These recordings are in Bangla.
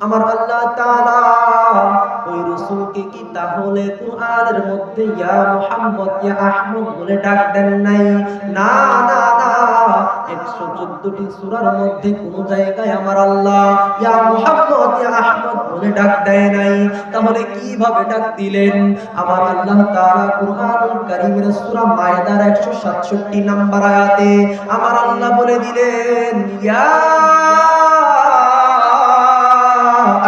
আমার আল্লাহ তাআলা ওই রাসূলকে কি তাহলে কুরআনের মধ্যে ইয়া মুহাম্মদ ইয়া আহমদ বলে ডাক দেন নাই? না না না, 114টি সূরার মধ্যে কোন জায়গায় আমার আল্লাহ ইয়া মুহাম্মদ ইয়া আহমদ বলে ডাক দেয় নাই। তাহলে কিভাবে ডাক দিলেন? আমার আল্লাহ তাআলা কুরআনুল কারীমের সূরা মায়েদার 167 নম্বর আয়াতে আমার আল্লাহ বলে দিলেন, ইয়া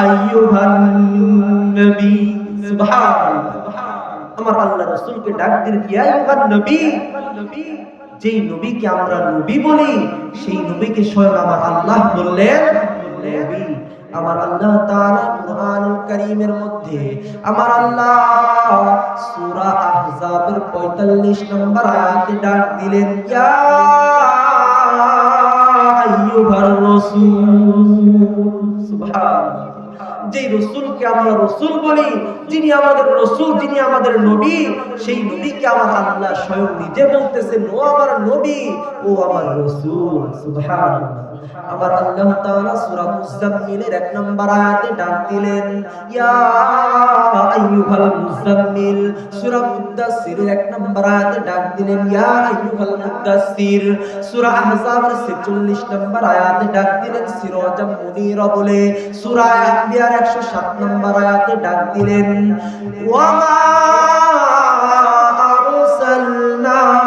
আইয়ুহান নবী। সুবহানাল্লাহ, আমার আল্লাহ রাসূলকে ডাক দিলেন ইয়া আইয়ুহান নবী। যেই নবীকে আমরা নবী বলি সেই নবীকে স্বয়ং আমার আল্লাহ বললেন নবী। আমার আল্লাহ তাআলা কুরআনুল কারীমের মধ্যে আমার আল্লাহ সূরা আহজাবের 45 নম্বর আয়াতে ডাক দিলেন, ইয়া আইয়ুহার রাসূল। সুবহানাল্লাহ, যে রাসূলকে আমরা রাসূল বলি, যিনি আমাদের রাসূল, যিনি আমাদের নবী, সেই নবীকে আমার আল্লাহ স্বয়ং নিজে বলতেছেন, ও আমার নবী, ও আমার রাসূল। সুবহানাল্লাহ, আমার আল্লাহ তাআলা সূরা মুজাম্মিলের 1 নম্বর আয়াতে ডাক দিলেন, ইয়া আইয়ুহাল মুজাম্মিল। সূরা মুদাসসিরের 1 নম্বর আয়াতে ডাক দিলেন, ইয়া আইয়ুহাল মুদাসসির। সূরা আহজাবের 46 নম্বর আয়াতে ডাক দিলেন সিরাজাম মুনীরা বলে। সূরা আম্বিয়ার 107 নম্বর আয়াতে ডাক দিলেন, ওয়া মা আরসালনাকা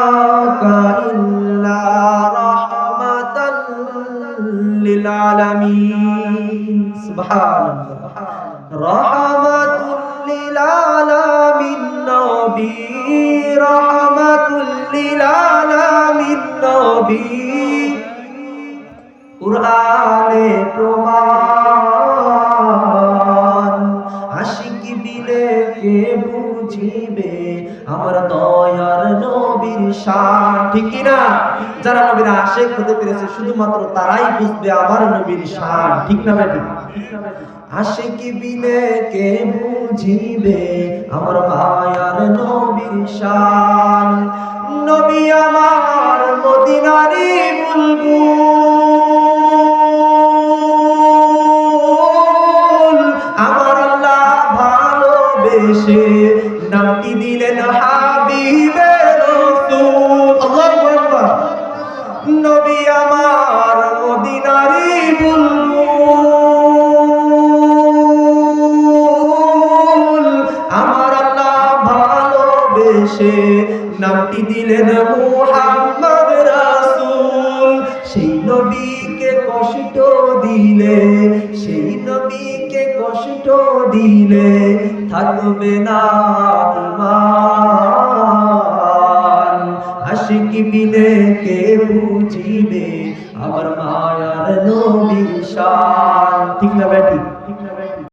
ইল্লা রাহমাতাল লিল আলামিন। সুবহানাল্লাহ, রাহমাতুল লিল আলামিন নবী, রাহমাতুল লিল আলামিন নবী। কুরআনে প্রমাণ, আশিক বিলে কে বুঝিবে আমার দয়ার নবীর শান। ঠিক কি না? যারা নবীর আশিক হতে পেরেছে শুধুমাত্র তারাই বুঝবে আমার নবীর শান। ঠিক না ভাই? আশিক বিলে কে বুঝিবে আমার মায়ার নবীর শান। নবী আমার মদিনারি বুলবুল, আমার আল্লাহ ভালোবেসে নামটি দিলেন হাবিবে রাসূল। আল্লাহু আকবার। নবী আমার মদিনারি বুলবুল, আমার আল্লাহ ভালোবেসে নামটি দিলেন মুহাম্মদ রাসূল। সেই নবীকে কষ্ট দিলে, সেই নবীকে কষ্ট দিলে থাকবে না ঈমান। আশিক বিলে কে বুঝিবে আমার মায়ার নবীর শান। ঠিক না বেটি?